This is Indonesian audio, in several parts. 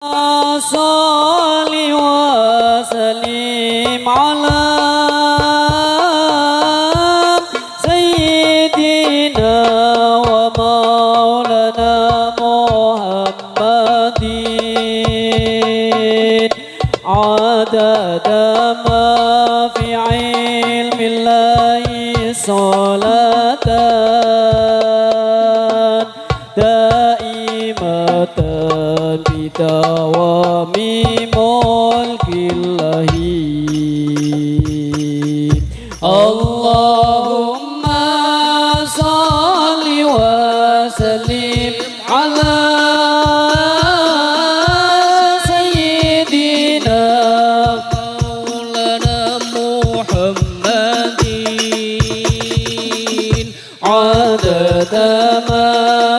Salli wa sallim ala Sayyidina wa maulana Muhammadin Adada ma fi ilmillahi salatan Daimatan bidawami mulkillahi Allahumma salli wa sallim ala Sayyidina maulana Muhammadin Adada ma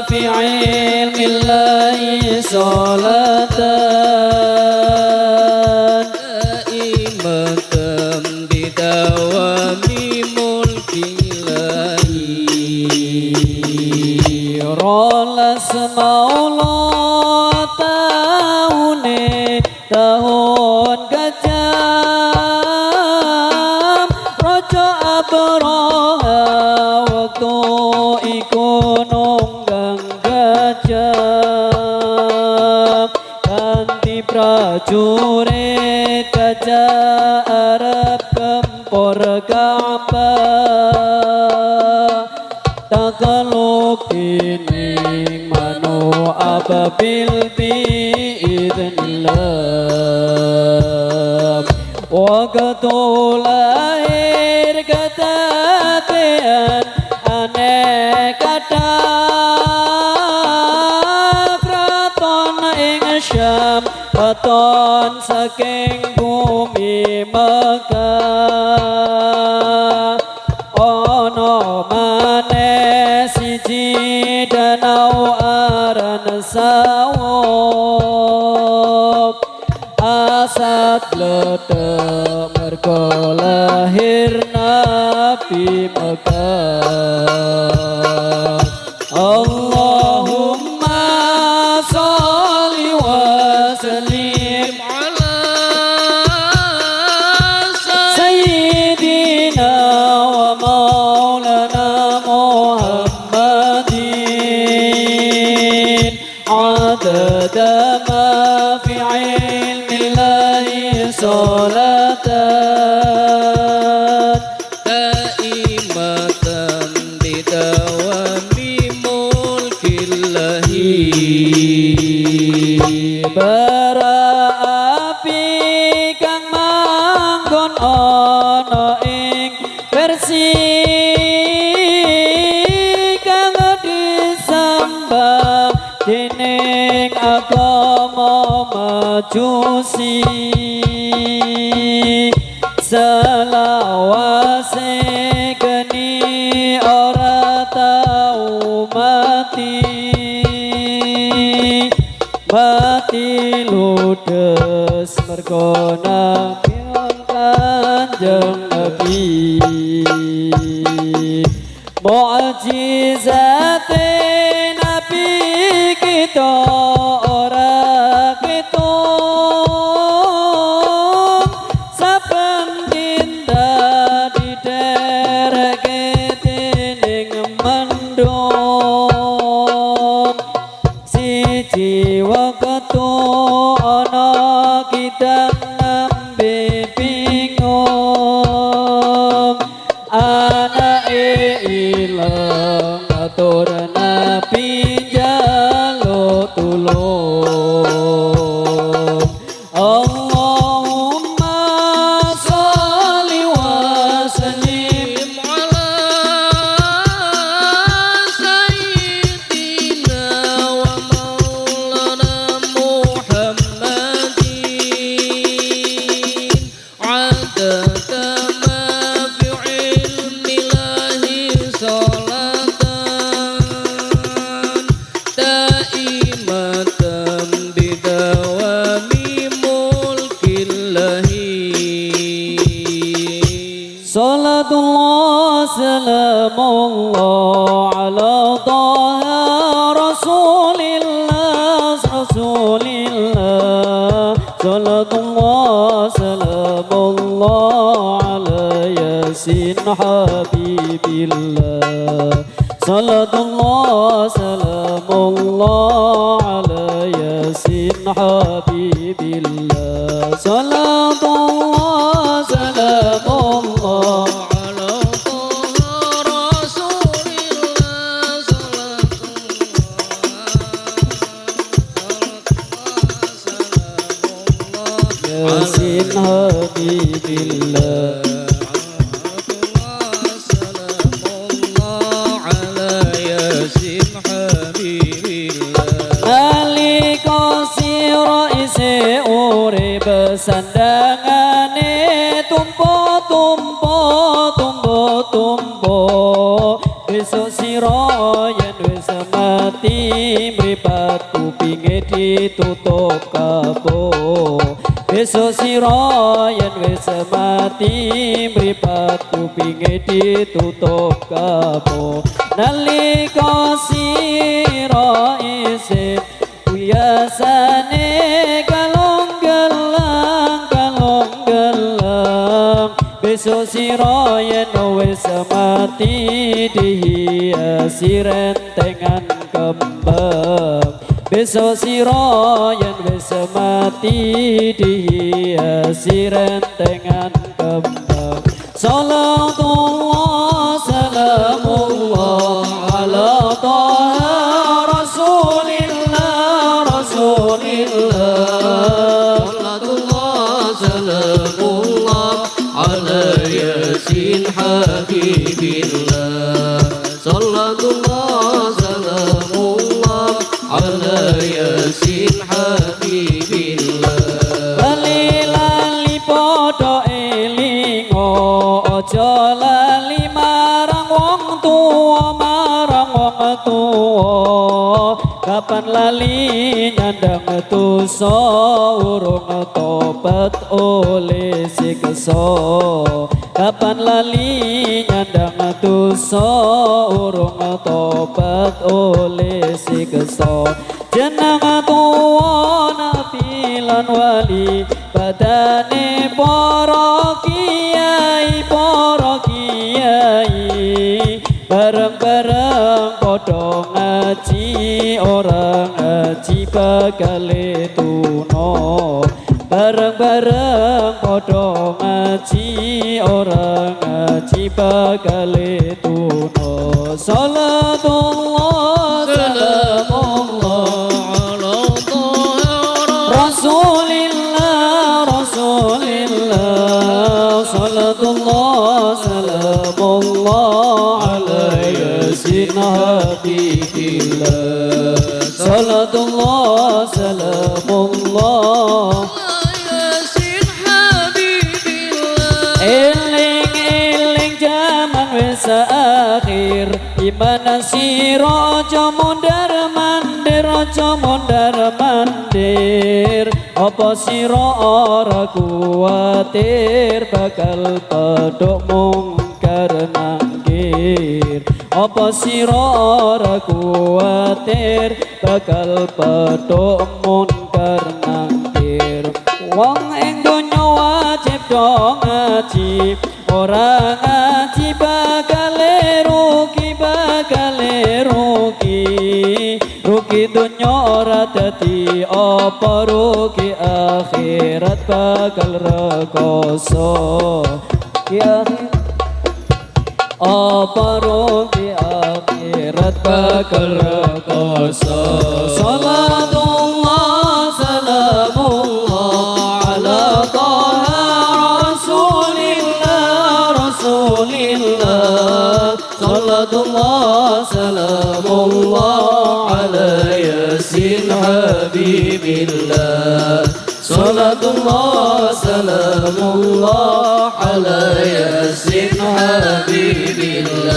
fi ilmillahi salatan daimatan bidawami mulkillahi rolas maula tahune tahun gajah rojo abroha waktu iku nunggang gajah kanthi prajurit gajah Arab gempor Ka'bah takaluk kining manu ababil biidnillah waktu lahir ketatean aneh kata kraton ing Syam katon saking bumi Mekah ono maneh siji danau aran Sawab asat bledek mergo lahir Nabi Mekah Allahumma sholli wa sallim ala Sayyidina wa maulana Muhammadin adada ma fi ilmillahi salatan daimatan bidawami mulkillahi bara api kang manggon ana ing versi kang disembah dening agama Majusi selawase geni ora tau mati ludes mergo Nabi Kanjeng Nabi mukjizate Nabi kita ora ketung saben dinda diterke dening mendung siji waktu ana kita nembe bingung anake ilang atur Nabi njaluk tulung Allahumma sholli wa sallim ala Sayyidina wa maulana Muhammadin adada ma fi ilmillahi salatan daimatan bidawami mulkillahi salatullah salamullah ala taha rasulillah Salatullah salamullah ala yasin habibillah. Salatullah salamullah ala yasin habibillah. Salatullah salamullah yasin habibillah. Sandangane tumpo besok sira yen wis mati mripat kupinge ditutup kabeh. Besok sira yen wis mati mripat kupinge ditutup kabeh. Nalika sira isih biasane besok sira yen wis mati dihiasi rentengan kembang. Besok sira yen wis mati dihiasi rentengan kembang. Salatullah salamullah ala taha rasulillah rasulillah. Salatullah salamullah ala yasin habibillah. Salatullah salamullah ala yasin habibillah. Lali podo elingo ojo lali marang wong tuwa kapan lali nyandang dosa urung tobat oleh siksa. Kapan lali nyandang dosa urung tobat oleh siksa. Jeneng tuwa nabi lan wali badane para kiai bareng-bareng padha ngaji orang ngaji bakal tuna. Bareng-bareng padha ngaji orang ngaji bakal tuna. Salatullah salamullah ala rasulillah rasulillah. Salatullah salamullah ala yasin habibillah. Salatullah salamullah yasin habibillah. Eling-eling jaman wis akhir iman sira aja mondar mandir. Apa sira ora kuwatir bakal pedhok mungkar nangkir. Apa sira ora kuwatir bakal pedhok mungkar nangkir. Wong ing donya wajib do ngaji, ora ngaji bakal rugi. Rugi dunya ora dadi apa, rugi akhirat bakal rekoso. Apa rugi akhirat bakal rekoso. Salatullah salamullah ala taha rasulillah rasulillah. Salatullah salamullah ala yasin habibillah. Salatullah salamullah ala yasin habibillah.